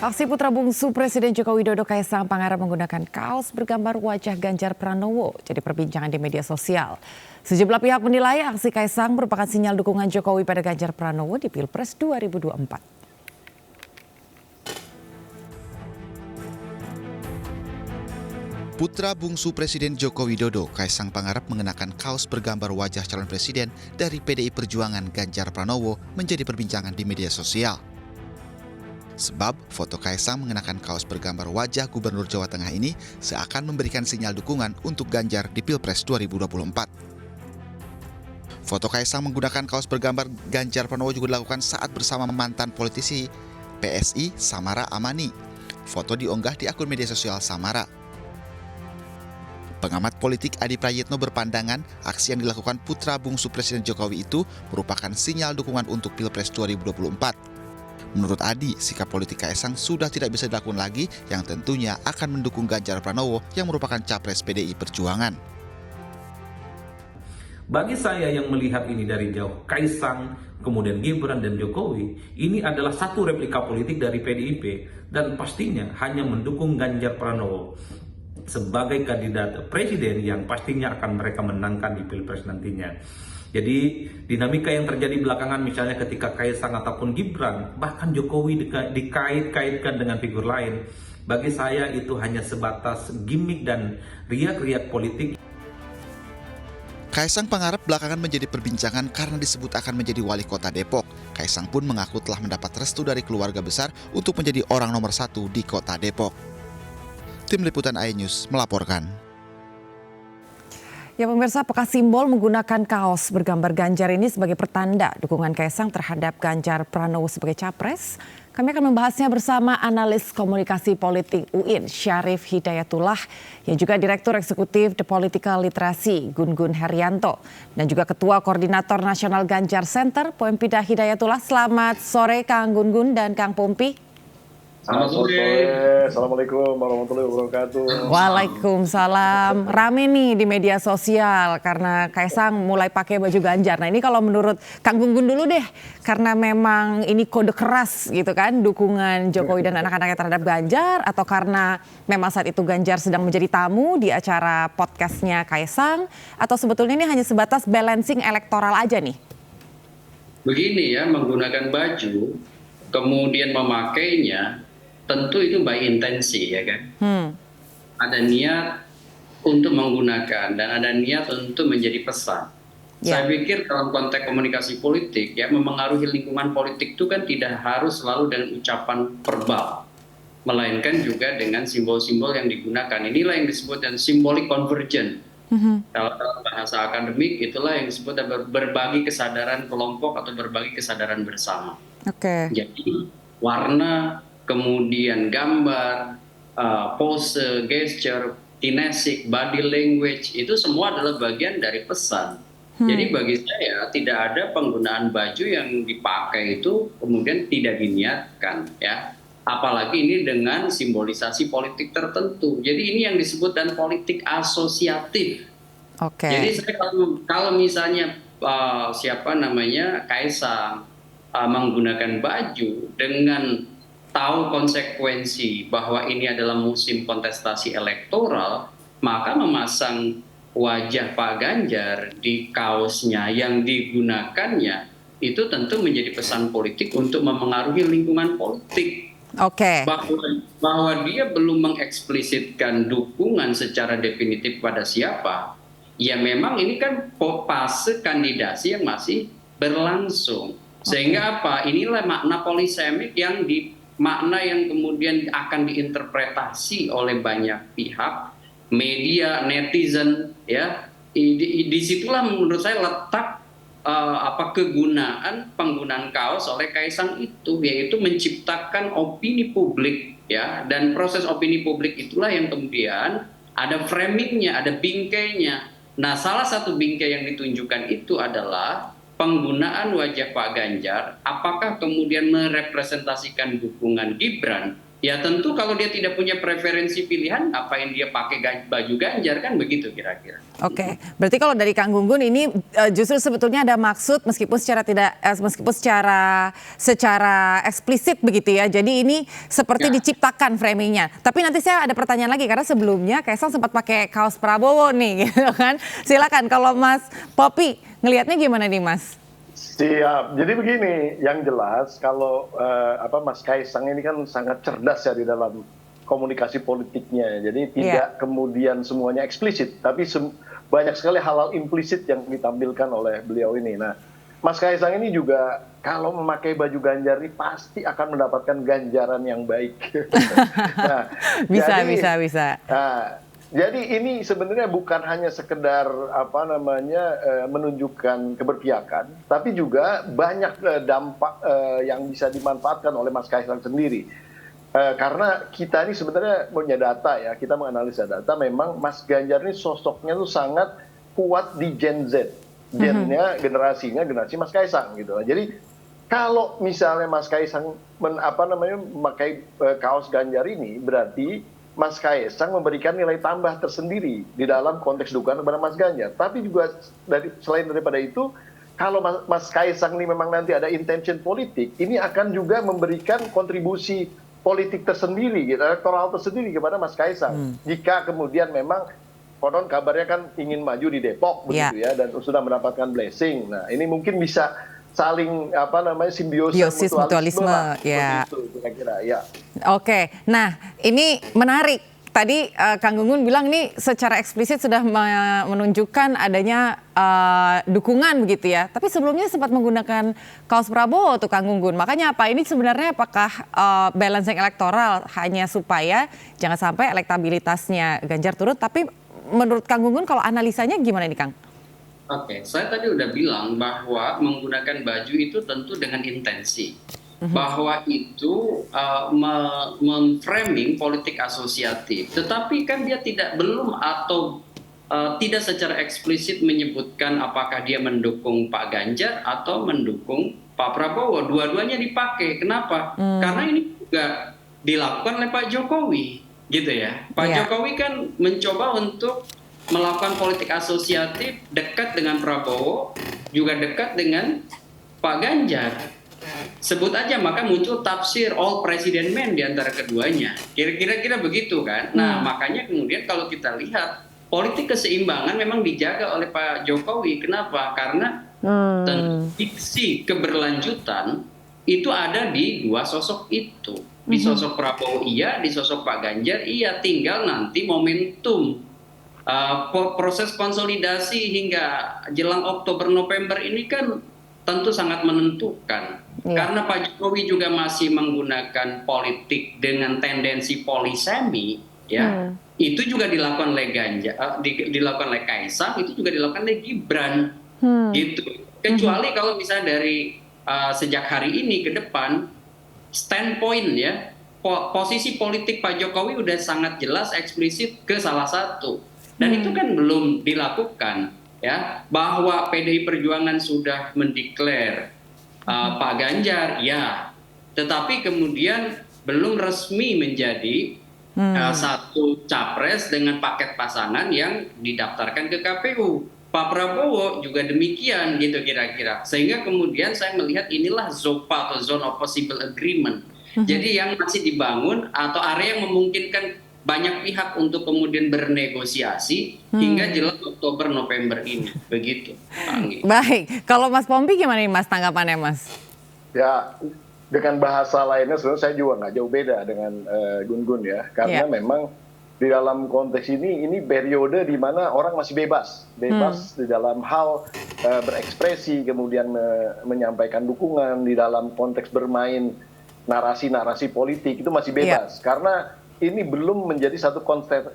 Aksi putra bungsu Presiden Joko Widodo Kaisang Pangarep menggunakan kaos bergambar wajah Ganjar Pranowo jadi perbincangan di media sosial. Sejumlah pihak menilai aksi Kaisang merupakan sinyal dukungan Jokowi pada Ganjar Pranowo di Pilpres 2024. Putra bungsu Presiden Joko Widodo, Kaisang Pangarep mengenakan kaos bergambar wajah calon presiden dari PDI Perjuangan Ganjar Pranowo menjadi perbincangan di media sosial. Sebab foto Kaisang mengenakan kaos bergambar wajah Gubernur Jawa Tengah ini seakan memberikan sinyal dukungan untuk Ganjar di Pilpres 2024. Foto Kaisang menggunakan kaos bergambar Ganjar Pranowo juga dilakukan saat bersama mantan politisi PSI Samara Amani. Foto diunggah di akun media sosial Samara. Pengamat politik Adi Prayitno berpandangan aksi yang dilakukan putra bungsu Presiden Jokowi itu merupakan sinyal dukungan untuk Pilpres 2024. Menurut Adi, sikap politik Kaisang sudah tidak bisa dilakukan lagi yang tentunya akan mendukung Ganjar Pranowo yang merupakan capres PDI Perjuangan. Bagi saya yang melihat ini dari jauh, Kaisang, kemudian Gibran dan Jokowi, ini adalah satu replika politik dari PDIP dan pastinya hanya mendukung Ganjar Pranowo sebagai kandidat presiden yang pastinya akan mereka menangkan di Pilpres nantinya. Jadi dinamika yang terjadi belakangan misalnya ketika Kaisang ataupun Gibran, bahkan Jokowi dikait-kaitkan dengan figur lain, bagi saya itu hanya sebatas gimmick dan riak-riak politik. Kaisang Pangarep belakangan menjadi perbincangan karena disebut akan menjadi wali kota Depok. Kaisang pun mengaku telah mendapat restu dari keluarga besar untuk menjadi orang nomor 1 di kota Depok. Tim Liputan iNews melaporkan. Ya pemirsa, apakah simbol menggunakan kaos bergambar Ganjar ini sebagai pertanda dukungan Kaisang terhadap Ganjar Pranowo sebagai capres? Kami akan membahasnya bersama analis komunikasi politik UIN, Syarif Hidayatullah, yang juga Direktur Eksekutif The Political Literacy, Gun-Gun Herianto, dan juga Ketua Koordinator Nasional Ganjar Center, Poempida Hidayatullah. Selamat sore Kang Gun-Gun dan Kang Pompi. Selamat sore. Assalamualaikum warahmatullahi wabarakatuh. Waalaikumsalam. Rame nih di media sosial karena Kaisang mulai pakai baju Ganjar. Nah ini kalau menurut Kang Gun-Gun dulu deh, karena memang ini kode keras gitu kan, dukungan Jokowi dan anak-anaknya terhadap Ganjar, atau karena memang saat itu Ganjar sedang menjadi tamu di acara podcastnya Kaisang, atau sebetulnya ini hanya sebatas balancing elektoral aja nih? Begini ya, menggunakan baju, kemudian memakainya, tentu itu by intensi ya kan. Ada niat untuk menggunakan dan ada niat untuk menjadi pesan. Saya pikir dalam konteks komunikasi politik ya, memengaruhi lingkungan politik itu kan tidak harus selalu dengan ucapan verbal, melainkan juga dengan simbol-simbol yang digunakan. Inilah yang disebut dengan symbolic convergence. Kalau dalam bahasa akademik itulah yang disebut berbagi kesadaran kelompok atau berbagi kesadaran bersama. Jadi warna, kemudian gambar, pose, gesture, kinesik, body language, itu semua adalah bagian dari pesan. Jadi bagi saya tidak ada penggunaan baju yang dipakai itu kemudian tidak diniatkan ya. Apalagi ini dengan simbolisasi politik tertentu. Jadi ini yang disebut dan politik asosiatif. Jadi saya kalau misalnya Kaisang menggunakan baju dengan tahu konsekuensi bahwa ini adalah musim kontestasi elektoral, maka memasang wajah Pak Ganjar di kaosnya yang digunakannya itu tentu menjadi pesan politik untuk memengaruhi lingkungan politik. Bahwa dia belum mengeksplisitkan dukungan secara definitif pada siapa, ya memang ini kan fase kandidasi yang masih berlangsung. Sehingga apa? Inilah makna polisemik makna yang kemudian akan diinterpretasi oleh banyak pihak, media, netizen, ya. Disitulah menurut saya letak penggunaan kaos oleh Kaisang itu, yaitu menciptakan opini publik, ya. Dan proses opini publik itulah yang kemudian ada framingnya, ada bingkainya. Nah, salah satu bingkai yang ditunjukkan itu adalah penggunaan wajah Pak Ganjar, apakah kemudian merepresentasikan dukungan Gibran Ya tentu kalau dia tidak punya preferensi pilihan, ngapain dia pakai baju Ganjar, kan begitu kira-kira. Oke, berarti kalau dari Kang Gunggun ini justru sebetulnya ada maksud meskipun secara eksplisit begitu ya. Jadi ini seperti diciptakan framingnya. Tapi nanti saya ada pertanyaan lagi karena sebelumnya Kaisang sempat pakai kaos Prabowo nih, gitu kan. Silakan kalau Mas Poppy ngelihatnya gimana nih Mas? Siap. Jadi begini, yang jelas kalau Mas Kaisang ini kan sangat cerdas ya di dalam komunikasi politiknya. Jadi tidak kemudian semuanya eksplisit, tapi banyak sekali hal-hal implisit yang ditampilkan oleh beliau ini. Nah, Mas Kaisang ini juga kalau memakai baju Ganjar ini pasti akan mendapatkan ganjaran yang baik. Nah, bisa. Jadi ini sebenarnya bukan hanya sekedar menunjukkan keberpihakan, tapi juga banyak dampak yang bisa dimanfaatkan oleh Mas Kaisang sendiri. Karena kita ini sebenarnya punya data ya, kita menganalisa data, memang Mas Ganjar ini sosoknya tuh sangat kuat di Gen Z. Gennya, generasi Mas Kaisang gitu. Jadi kalau misalnya Mas Kaisang memakai kaos Ganjar ini, berarti Mas Kaisang memberikan nilai tambah tersendiri di dalam konteks dukungan kepada Mas Ganjar. Tapi juga selain daripada itu, kalau Mas Kaisang ini memang nanti ada intention politik, ini akan juga memberikan kontribusi politik tersendiri, gitu, elektoral tersendiri kepada Mas Kaisang. Jika kemudian memang konon kabarnya kan ingin maju di Depok begitu ya, dan sudah mendapatkan blessing. Nah, ini mungkin bisa saling simbiosis mutualisme ya. Begitu, kira-kira ya. Oke, nah ini menarik. Tadi Kang Gunggun bilang ini secara eksplisit sudah menunjukkan adanya dukungan begitu ya. Tapi sebelumnya sempat menggunakan kaos Prabowo tuh Kang Gunggun. Makanya apa? Ini sebenarnya apakah balancing elektoral hanya supaya jangan sampai elektabilitasnya Ganjar turun. Tapi menurut Kang Gunggun kalau analisanya gimana nih Kang? Oke, saya tadi udah bilang bahwa menggunakan baju itu tentu dengan intensi. Bahwa itu memframing politik asosiatif. Tetapi kan dia tidak secara eksplisit menyebutkan apakah dia mendukung Pak Ganjar atau mendukung Pak Prabowo. Dua-duanya dipakai. Kenapa? Karena ini juga dilakukan oleh Pak Jokowi, gitu ya. Pak Jokowi kan mencoba untuk melakukan politik asosiatif, dekat dengan Prabowo, juga dekat dengan Pak Ganjar. Sebut aja, maka muncul tafsir all president man di antara keduanya. Kira-kira begitu kan? Nah, makanya kemudian kalau kita lihat, politik keseimbangan memang dijaga oleh Pak Jokowi. Kenapa? Karena diksi keberlanjutan itu ada di dua sosok itu. Di sosok Prabowo iya, di sosok Pak Ganjar iya. Tinggal nanti momentum proses konsolidasi hingga jelang Oktober-November ini kan tentu sangat menentukan. Karena Pak Jokowi juga masih menggunakan politik dengan tendensi polisemi, ya. Itu juga dilakukan oleh dilakukan oleh Kaisang, itu juga dilakukan oleh Gibran, gitu. Kecuali kalau misalnya dari sejak hari ini ke depan, standpoint ya, posisi politik Pak Jokowi udah sangat jelas eksplisit ke salah satu. Dan itu kan belum dilakukan, ya, bahwa PDI Perjuangan sudah mendeklar Pak Ganjar, ya, tetapi kemudian belum resmi menjadi satu capres dengan paket pasangan yang didaftarkan ke KPU. Pak Prabowo juga demikian, gitu kira-kira. Sehingga kemudian saya melihat inilah ZOPA atau Zone of Possible Agreement. Jadi yang masih dibangun atau area yang memungkinkan banyak pihak untuk kemudian bernegosiasi hingga jelang Oktober November ini, begitu. Baik, kalau Mas Poppy gimana nih Mas tanggapannya Mas? Ya, dengan bahasa lainnya sebenarnya saya juga nggak jauh beda dengan Gun-Gun ya, karena memang di dalam konteks ini periode di mana orang masih bebas di dalam hal berekspresi, kemudian menyampaikan dukungan di dalam konteks bermain narasi-narasi politik itu masih bebas, karena ini belum menjadi satu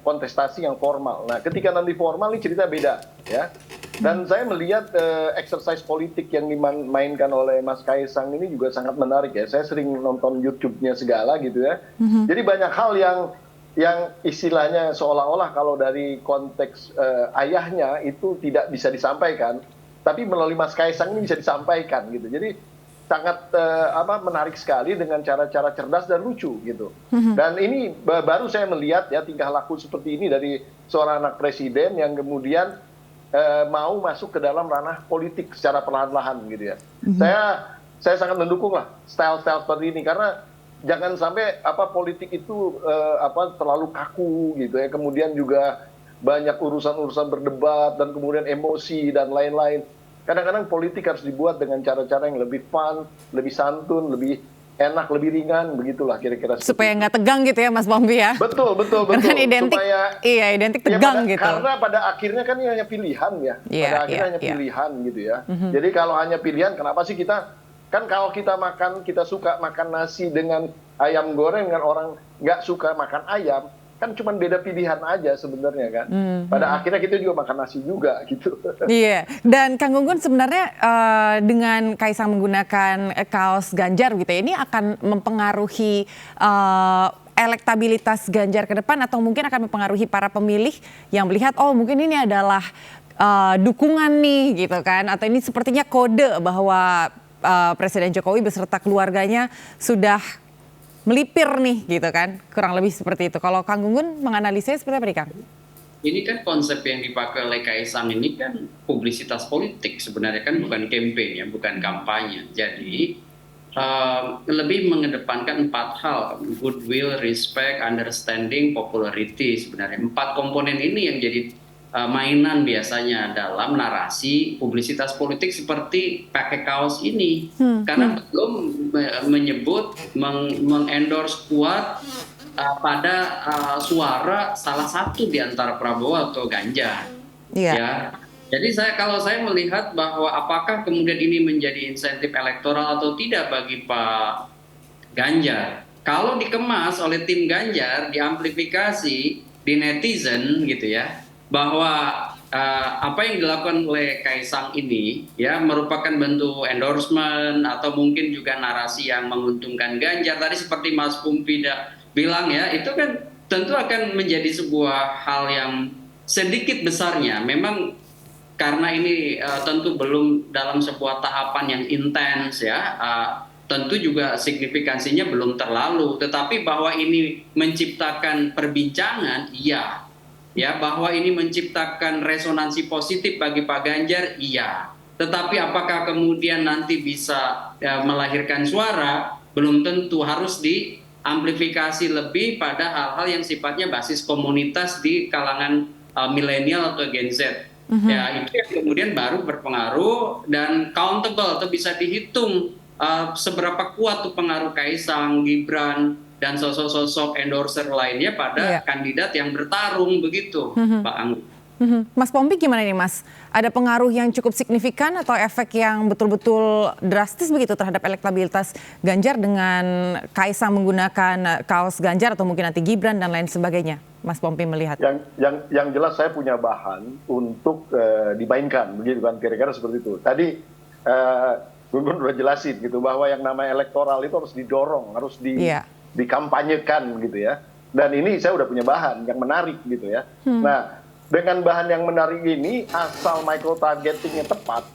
kontestasi yang formal. Nah, ketika nanti formal ini cerita beda, ya. Dan saya melihat exercise politik yang dimainkan oleh Mas Kaisang ini juga sangat menarik ya. Saya sering nonton YouTube-nya segala gitu ya. Jadi banyak hal yang istilahnya seolah-olah kalau dari konteks ayahnya itu tidak bisa disampaikan, tapi melalui Mas Kaisang ini bisa disampaikan gitu. Jadi sangat menarik sekali dengan cara-cara cerdas dan lucu gitu. Dan ini baru saya melihat ya tingkah laku seperti ini dari seorang anak presiden yang kemudian mau masuk ke dalam ranah politik secara perlahan-lahan gitu ya. Saya sangat mendukung lah style-style seperti ini karena jangan sampai politik itu terlalu kaku gitu ya. Kemudian juga banyak urusan-urusan berdebat dan kemudian emosi dan lain-lain. Kadang-kadang politik harus dibuat dengan cara-cara yang lebih fun, lebih santun, lebih enak, lebih ringan, begitulah kira-kira. Supaya nggak tegang gitu ya Mas Pompi ya? Betul. Kan identik, identik tegang gitu. Karena pada akhirnya kan ini hanya pilihan ya. Pada akhirnya hanya pilihan gitu ya. Jadi kalau hanya pilihan, kenapa sih kalau kita makan, kita suka makan nasi dengan ayam goreng dengan orang nggak suka makan ayam, kan cuma beda pilihan aja sebenarnya kan. Pada akhirnya kita juga makan nasi juga gitu. Iya, dan Kang Gunggun sebenarnya dengan Kaisang menggunakan kaos Ganjar gitu ya, ini akan mempengaruhi elektabilitas Ganjar ke depan atau mungkin akan mempengaruhi para pemilih yang melihat oh mungkin ini adalah dukungan nih gitu kan, atau ini sepertinya kode bahwa Presiden Jokowi beserta keluarganya sudah melipir nih gitu kan, kurang lebih seperti itu. Kalau Kang Gunggun menganalisanya seperti apa nih Kang? Ini kan konsep yang dipakai oleh Kaisang ini kan publisitas politik sebenarnya kan, bukan campaign ya, bukan kampanye. Jadi lebih mengedepankan 4 hal: goodwill, respect, understanding, popularity. Sebenarnya 4 komponen ini yang jadi mainan biasanya dalam narasi publisitas politik seperti pakai kaos ini. Karena belum menyebut mengendorse kuat pada suara salah satu di antara Prabowo atau Ganjar. Ya. Jadi kalau saya melihat bahwa apakah kemudian ini menjadi insentif elektoral atau tidak bagi Pak Ganjar. Kalau dikemas oleh tim Ganjar, diamplifikasi di netizen gitu ya, bahwa apa yang dilakukan oleh Kaisang ini ya merupakan bentuk endorsement atau mungkin juga narasi yang menguntungkan Ganjar. Tadi seperti Mas Pompi bilang ya, itu kan tentu akan menjadi sebuah hal yang sedikit besarnya. Memang karena ini tentu belum dalam sebuah tahapan yang intens ya, tentu juga signifikansinya belum terlalu. Tetapi bahwa ini menciptakan perbincangan, iya. Ya, bahwa ini menciptakan resonansi positif bagi Pak Ganjar, iya. Tetapi apakah kemudian nanti bisa melahirkan suara, belum tentu. Harus diamplifikasi lebih pada hal-hal yang sifatnya basis komunitas di kalangan milenial atau Gen Z. Ya, itu yang kemudian baru berpengaruh dan countable atau bisa dihitung seberapa kuat tuh pengaruh Kaisang, Gibran, dan sosok-sosok endorser lainnya pada kandidat yang bertarung begitu, Pak Anggun. Mas Pompi gimana nih Mas? Ada pengaruh yang cukup signifikan atau efek yang betul-betul drastis begitu terhadap elektabilitas Ganjar dengan Kaisang menggunakan kaos Ganjar atau mungkin nanti Gibran dan lain sebagainya? Mas Pompi melihat. Yang jelas saya punya bahan untuk dimainkan begitu kan, kira-kira seperti itu. Tadi Gun udah jelasin gitu bahwa yang namanya elektoral itu harus didorong, harus dikampanyekan gitu ya. Dan ini saya udah punya bahan yang menarik gitu ya. Nah, dengan bahan yang menarik ini asal micro targetingnya tepat,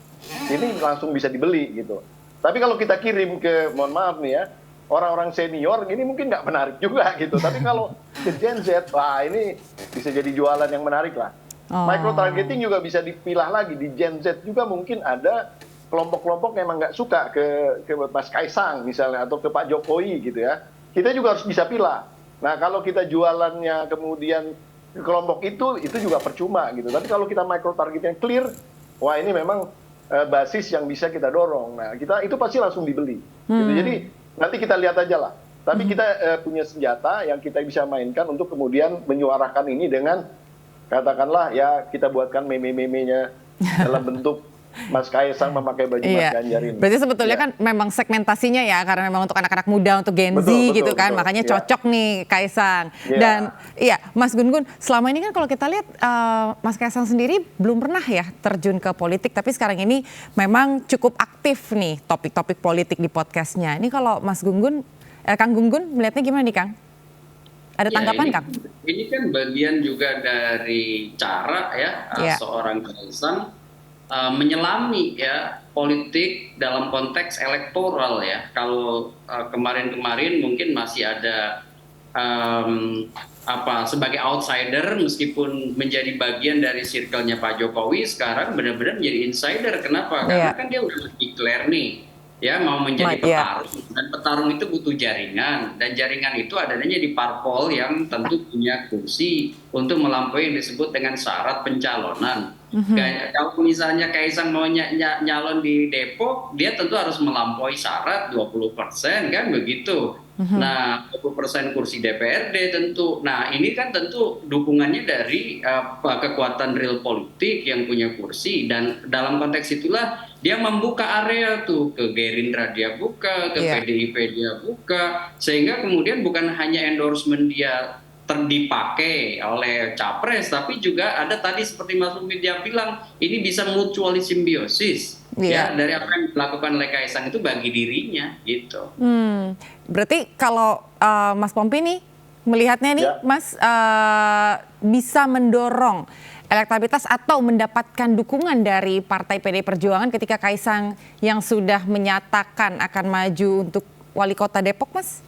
ini langsung bisa dibeli gitu. Tapi kalau kita kirim ke, mohon maaf nih ya, orang-orang senior ini mungkin nggak menarik juga gitu. Tapi kalau ke Gen Z, wah ini bisa jadi jualan yang menarik lah. Micro targeting juga bisa dipilah lagi di Gen Z juga, mungkin ada kelompok-kelompok yang emang nggak suka ke Mas Kaisang misalnya atau ke Pak Jokowi gitu ya. Kita juga harus bisa pilah. Nah, kalau kita jualannya kemudian ke kelompok itu juga percuma gitu. Tapi kalau kita micro target yang clear, wah ini memang basis yang bisa kita dorong. Nah, itu pasti langsung dibeli. Gitu. Jadi nanti kita lihat aja lah. Tapi kita punya senjata yang kita bisa mainkan untuk kemudian menyuarakan ini dengan katakanlah ya kita buatkan meme-memenya dalam bentuk Mas Kaisang memakai baju Mas Ganjar ini. Berarti sebetulnya kan memang segmentasinya ya, karena memang untuk anak-anak muda, untuk Gen Z gitu kan, makanya cocok nih Kaisang. Dan Mas Gun-Gun, selama ini kan kalau kita lihat Mas Kaisang sendiri belum pernah ya terjun ke politik, tapi sekarang ini memang cukup aktif nih topik-topik politik di podcastnya. Ini kalau Mas Gun-Gun, Kang Gun-Gun melihatnya gimana nih Kang? Ada tanggapan Kang? Ini kan bagian juga dari cara ya seorang Kaisang menyelami ya politik dalam konteks elektoral ya. Kalau kemarin-kemarin mungkin masih ada sebagai outsider meskipun menjadi bagian dari circle-nya Pak Jokowi, sekarang benar-benar menjadi insider. Kenapa? Karena kan dia udah declare nih ya mau menjadi petarung, dan petarung itu butuh jaringan, dan jaringan itu adanya di parpol yang tentu punya kursi untuk melampaui yang disebut dengan syarat pencalonan. Kalau misalnya Kaisang mau nyalon di Depok, dia tentu harus melampaui syarat 20% kan begitu. Nah, 20% kursi DPRD tentu. Nah, ini kan tentu dukungannya dari kekuatan real politik yang punya kursi, dan dalam konteks itulah dia membuka area tuh ke Gerindra dia buka, ke PDIP dia buka, sehingga kemudian bukan hanya endorsement dia dipakai oleh capres, tapi juga ada tadi seperti Mas Umid dia bilang, ini bisa mutually simbiosis ya dari apa yang dilakukan oleh Kaisang itu bagi dirinya gitu. Berarti kalau Mas Pompi nih melihatnya nih Mas bisa mendorong elektabilitas atau mendapatkan dukungan dari Partai PDI Perjuangan ketika Kaisang yang sudah menyatakan akan maju untuk wali kota Depok, Mas?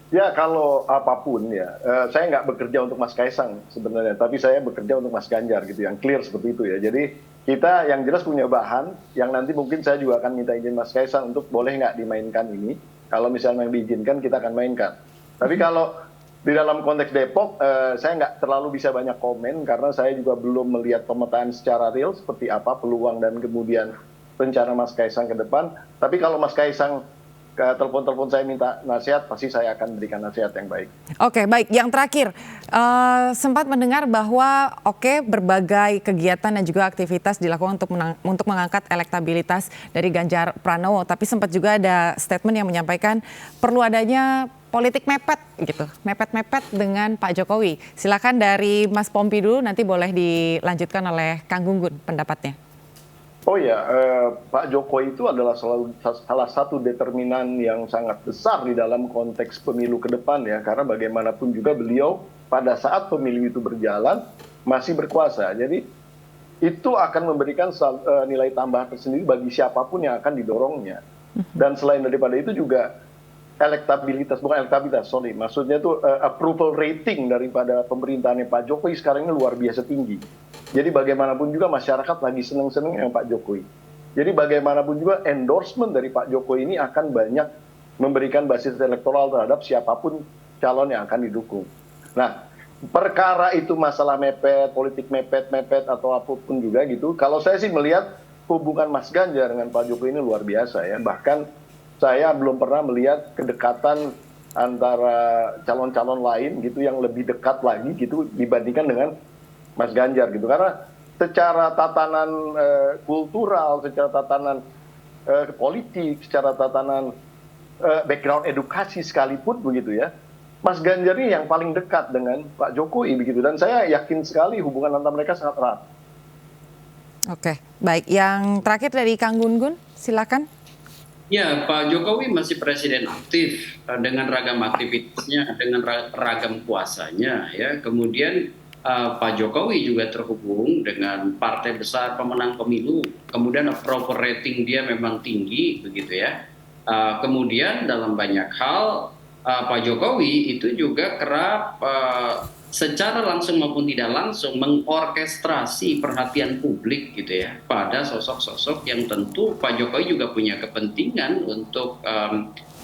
Ya, kalau apapun ya, saya nggak bekerja untuk Mas Kaisang sebenarnya, tapi saya bekerja untuk Mas Ganjar gitu, yang clear seperti itu ya. Jadi kita yang jelas punya bahan, yang nanti mungkin saya juga akan minta izin Mas Kaisang untuk boleh nggak dimainkan ini. Kalau misalnya yang diizinkan, kita akan mainkan. Tapi kalau di dalam konteks Depok, saya nggak terlalu bisa banyak komen, karena saya juga belum melihat pemetaan secara real seperti apa peluang dan kemudian rencana Mas Kaisang ke depan. Tapi kalau Mas Kaisang telepon-telepon saya minta nasihat, pasti saya akan berikan nasihat yang baik. Oke, baik. Yang terakhir, sempat mendengar bahwa berbagai kegiatan dan juga aktivitas dilakukan untuk mengangkat elektabilitas dari Ganjar Pranowo. Tapi sempat juga ada statement yang menyampaikan perlu adanya politik mepet gitu, mepet-mepet dengan Pak Jokowi. Silakan dari Mas Pompi dulu, nanti boleh dilanjutkan oleh Kang Gunggun pendapatnya. Oh ya, Pak Jokowi itu adalah salah satu determinan yang sangat besar di dalam konteks pemilu ke depan ya, karena bagaimanapun juga beliau pada saat pemilu itu berjalan masih berkuasa. Jadi itu akan memberikan nilai tambah tersendiri bagi siapapun yang akan didorongnya. Dan selain daripada itu juga maksudnya itu approval rating daripada pemerintahannya Pak Jokowi sekarang ini luar biasa tinggi. Jadi bagaimanapun juga masyarakat lagi seneng-seneng yang Pak Jokowi. Jadi bagaimanapun juga endorsement dari Pak Jokowi ini akan banyak memberikan basis elektoral terhadap siapapun calon yang akan didukung. Nah, perkara itu masalah mepet, politik mepet atau apapun juga gitu. Kalau saya sih melihat hubungan Mas Ganjar dengan Pak Jokowi ini luar biasa ya. Bahkan saya belum pernah melihat kedekatan antara calon-calon lain gitu yang lebih dekat lagi gitu dibandingkan dengan Mas Ganjar gitu. Karena secara tatanan kultural, secara tatanan politik, secara tatanan background edukasi sekalipun begitu ya, Mas Ganjar ini yang paling dekat dengan Pak Jokowi begitu. Dan saya yakin sekali hubungan antara mereka sangat erat. Oke, baik. Yang terakhir dari Kang Gunggun, silakan. Ya, Pak Jokowi masih presiden aktif dengan ragam aktivitasnya, dengan ragam kuasanya. Ya, kemudian Pak Jokowi juga terhubung dengan partai besar pemenang pemilu. Kemudian approval rating dia memang tinggi, begitu ya. Kemudian dalam banyak hal Pak Jokowi itu juga kerap secara langsung maupun tidak langsung mengorkestrasi perhatian publik gitu ya pada sosok-sosok yang tentu Pak Jokowi juga punya kepentingan untuk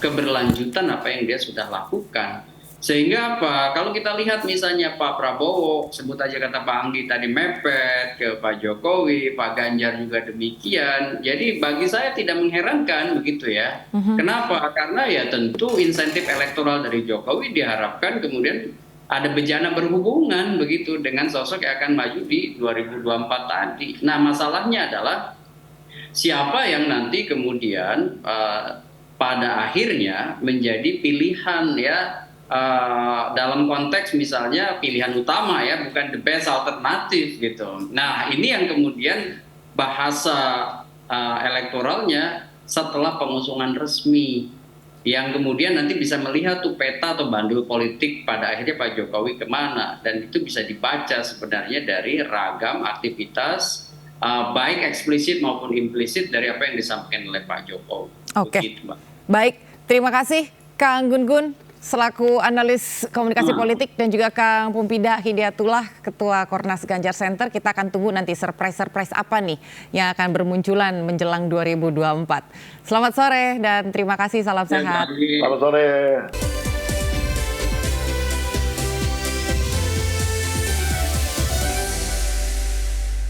keberlanjutan apa yang dia sudah lakukan. Sehingga apa? Kalau kita lihat misalnya Pak Prabowo, sebut aja kata Pak Anggi tadi mepet ke Pak Jokowi, Pak Ganjar juga demikian. Jadi bagi saya tidak mengherankan begitu ya. Kenapa? Karena ya tentu insentif elektoral dari Jokowi diharapkan kemudian ada bejana berhubungan begitu dengan sosok yang akan maju di 2024 tadi. Nah, masalahnya adalah siapa yang nanti kemudian pada akhirnya menjadi pilihan ya dalam konteks misalnya pilihan utama ya, bukan the best alternative gitu. Nah, ini yang kemudian bahasa elektoralnya setelah pengusungan resmi, yang kemudian nanti bisa melihat tuh peta atau bandul politik pada akhirnya Pak Jokowi kemana. Dan itu bisa dibaca sebenarnya dari ragam aktivitas baik eksplisit maupun implisit dari apa yang disampaikan oleh Pak Jokowi. Oke, Begitu, Mbak. baik. Terima kasih Kang Gun-Gun selaku analis komunikasi politik dan juga Kang Pumpida Hidayatullah Ketua Kornas Ganjar Center. Kita akan tunggu nanti surprise apa nih yang akan bermunculan menjelang 2024. Selamat sore dan terima kasih, salam sehat. Selamat sore.